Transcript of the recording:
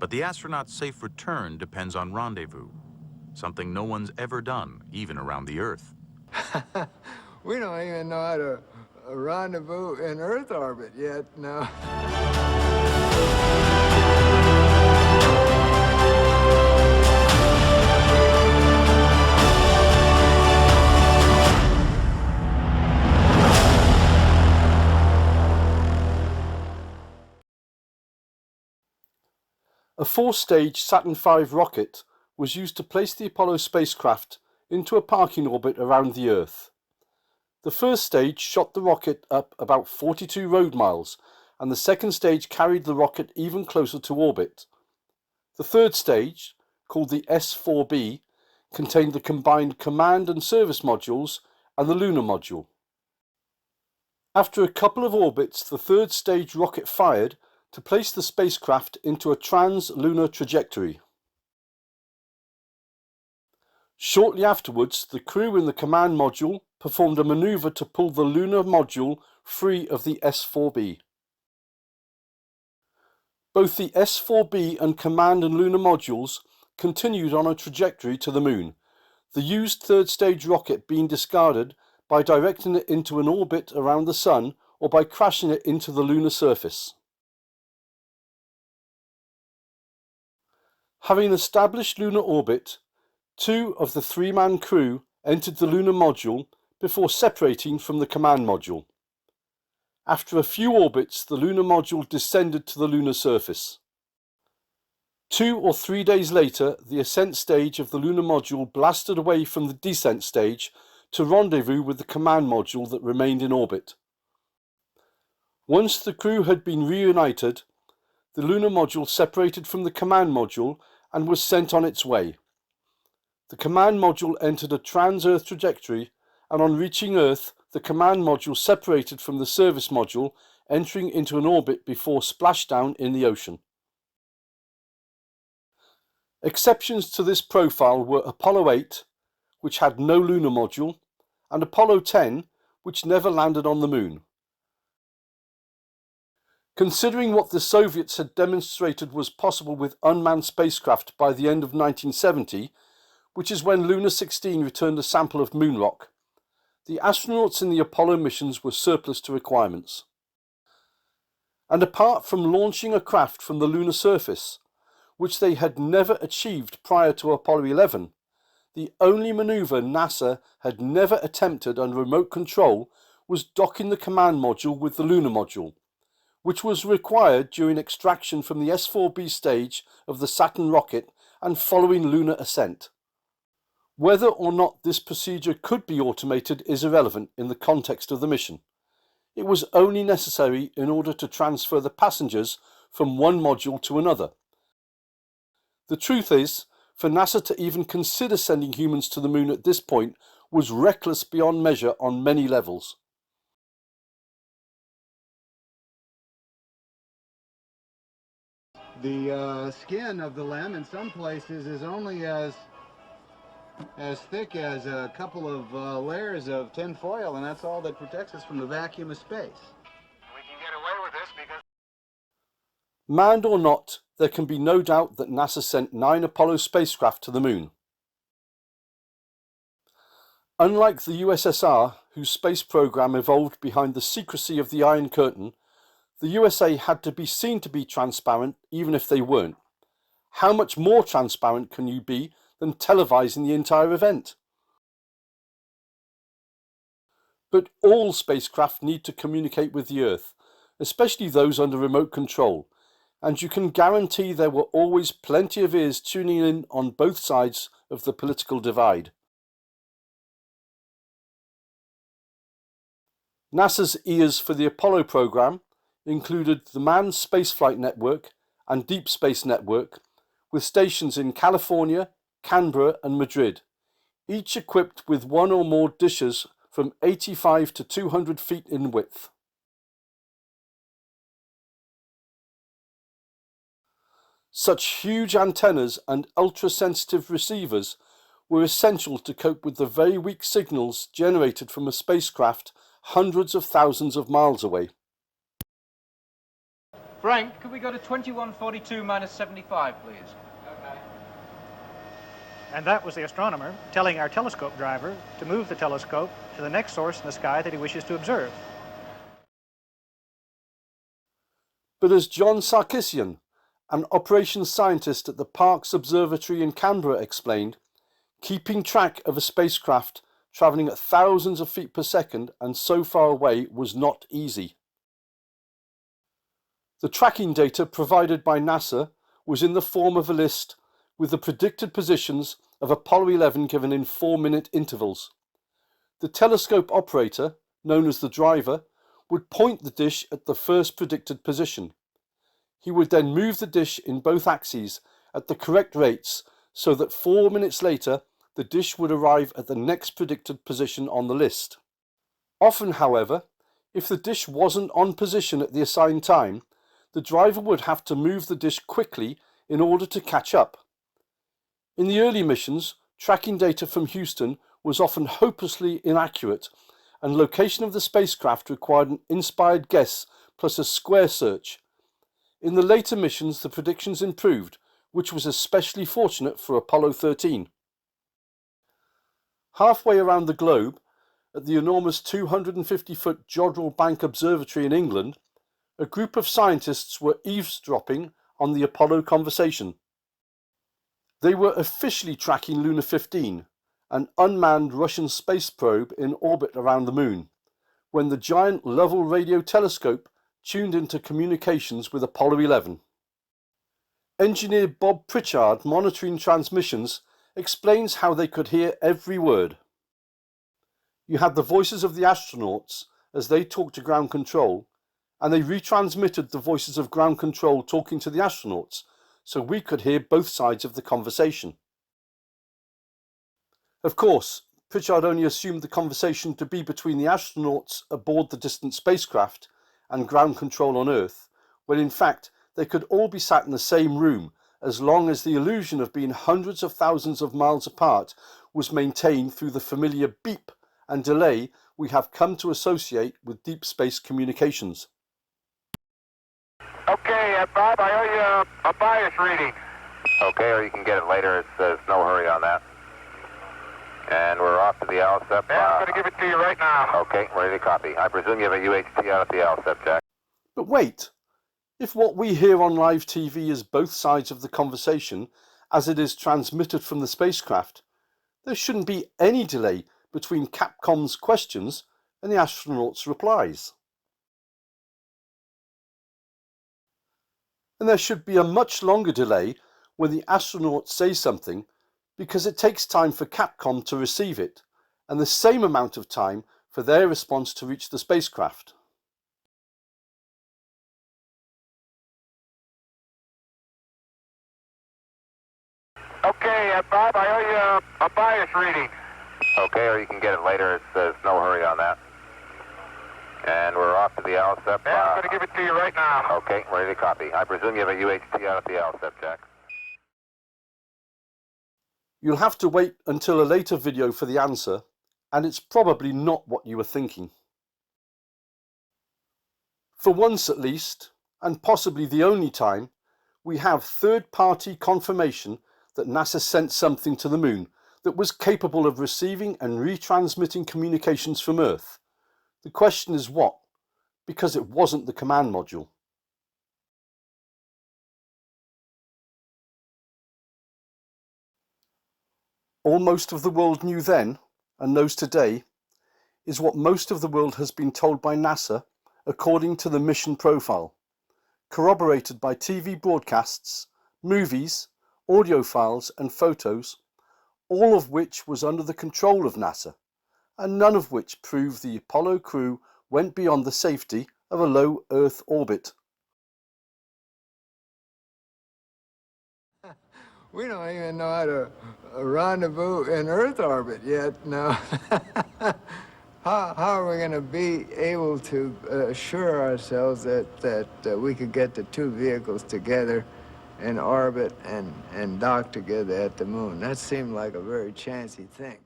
But the astronaut's safe return depends on rendezvous, something no one's ever done, even around the Earth. We don't even know how to rendezvous in Earth orbit yet, no. A four-stage Saturn V rocket was used to place the Apollo spacecraft into a parking orbit around the Earth. The first stage shot the rocket up about 42 road miles, and the second stage carried the rocket even closer to orbit. The third stage, called the S4B, contained the combined command and service modules and the lunar module. After a couple of orbits, the third stage rocket fired to place the spacecraft into a trans-lunar trajectory. Shortly afterwards, the crew in the command module performed a maneuver to pull the lunar module free of the S4B. Both the S4B and command and lunar modules continued on a trajectory to the moon, the used third stage rocket being discarded by directing it into an orbit around the Sun or by crashing it into the lunar surface. Having established lunar orbit, 2 of the 3-man crew entered the lunar module before separating from the command module. After a few orbits, the lunar module descended to the lunar surface. 2 or 3 days later, the ascent stage of the lunar module blasted away from the descent stage to rendezvous with the command module that remained in orbit. Once the crew had been reunited, the lunar module separated from the command module and was sent on its way. The command module entered a trans-Earth trajectory, and on reaching Earth, the command module separated from the service module, entering into an orbit before splashdown in the ocean. Exceptions to this profile were Apollo 8, which had no lunar module, and Apollo 10, which never landed on the moon. Considering what the Soviets had demonstrated was possible with unmanned spacecraft by the end of 1970, which is when Luna 16 returned a sample of moon rock, the astronauts in the Apollo missions were surplus to requirements. And apart from launching a craft from the lunar surface, which they had never achieved prior to Apollo 11, the only maneuver NASA had never attempted under remote control was docking the command module with the lunar module, which was required during extraction from the S4B stage of the Saturn rocket and following lunar ascent. Whether or not this procedure could be automated is irrelevant in the context of the mission. It was only necessary in order to transfer the passengers from one module to another. The truth is, for NASA to even consider sending humans to the moon at this point was reckless beyond measure on many levels. The skin of the limb in some places is only as thick as a couple of layers of tin foil, and that's all that protects us from the vacuum of space. We can get away with this because... Manned or not, there can be no doubt that NASA sent 9 Apollo spacecraft to the moon. Unlike the USSR, whose space program evolved behind the secrecy of the Iron Curtain, the USA had to be seen to be transparent even if they weren't. How much more transparent can you be than televising the entire event? But all spacecraft need to communicate with the Earth, especially those under remote control, and you can guarantee there were always plenty of ears tuning in on both sides of the political divide. NASA's ears for the Apollo program included the Manned Spaceflight Network and Deep Space Network, with stations in California, Canberra and Madrid, each equipped with one or more dishes from 85 to 200 feet in width. Such huge antennas and ultra-sensitive receivers were essential to cope with the very weak signals generated from a spacecraft hundreds of thousands of miles away. Frank, could we go to 2142 minus 75, please? And that was the astronomer telling our telescope driver to move the telescope to the next source in the sky that he wishes to observe. But as John Sarkisian, an operations scientist at the Parkes Observatory in Canberra, explained, keeping track of a spacecraft travelling at thousands of feet per second and so far away was not easy. The tracking data provided by NASA was in the form of a list with the predicted positions of Apollo 11 given in 4-minute intervals. The telescope operator, known as the driver, would point the dish at the first predicted position. He would then move the dish in both axes at the correct rates so that 4 minutes later the dish would arrive at the next predicted position on the list. Often, however, if the dish wasn't on position at the assigned time, the driver would have to move the dish quickly in order to catch up. In the early missions, tracking data from Houston was often hopelessly inaccurate, and location of the spacecraft required an inspired guess plus a square search. In the later missions, the predictions improved, which was especially fortunate for Apollo 13. Halfway around the globe, at the enormous 250-foot Jodrell Bank Observatory in England, a group of scientists were eavesdropping on the Apollo conversation. They were officially tracking Luna 15, an unmanned Russian space probe in orbit around the Moon, when the giant Lovell radio telescope tuned into communications with Apollo 11. Engineer Bob Pritchard, monitoring transmissions, explains how they could hear every word. You had the voices of the astronauts as they talked to ground control, and they retransmitted the voices of ground control talking to the astronauts, so we could hear both sides of the conversation. Of course, Pritchard only assumed the conversation to be between the astronauts aboard the distant spacecraft and ground control on Earth, when in fact they could all be sat in the same room as long as the illusion of being hundreds of thousands of miles apart was maintained through the familiar beep and delay we have come to associate with deep space communications. Okay, Bob, I owe you a bias reading. Okay, or you can get it later. There's no hurry on that. And we're off to the LSEP. Yeah, I'm going to give it to you right now. Okay, ready to copy. I presume you have a UHT out at the LSEP, Jack. But wait, if what we hear on live TV is both sides of the conversation as it is transmitted from the spacecraft, there shouldn't be any delay between Capcom's questions and the astronauts' replies. And there should be a much longer delay when the astronauts say something, because it takes time for Capcom to receive it, and the same amount of time for their response to reach the spacecraft. Okay, Bob, I owe you a bias reading. Okay, or you can get it later. There's no hurry on that. And we're off to the LSEP. Yeah, I'm going to give it to you right now. Okay, ready to copy. I presume you have a UHT out at the LSEP, Jack. You'll have to wait until a later video for the answer, and it's probably not what you were thinking. For once at least, and possibly the only time, we have third-party confirmation that NASA sent something to the Moon that was capable of receiving and retransmitting communications from Earth. The question is what? Because it wasn't the command module. All most of the world knew then, and knows today, is what most of the world has been told by NASA according to the mission profile, corroborated by TV broadcasts, movies, audio files and photos, all of which was under the control of NASA, and none of which proved the Apollo crew went beyond the safety of a low Earth orbit. We don't even know how to rendezvous in Earth orbit yet. No. How are we going to be able to assure ourselves that we could get the two vehicles together in orbit and dock together at the Moon? That seemed like a very chancy thing.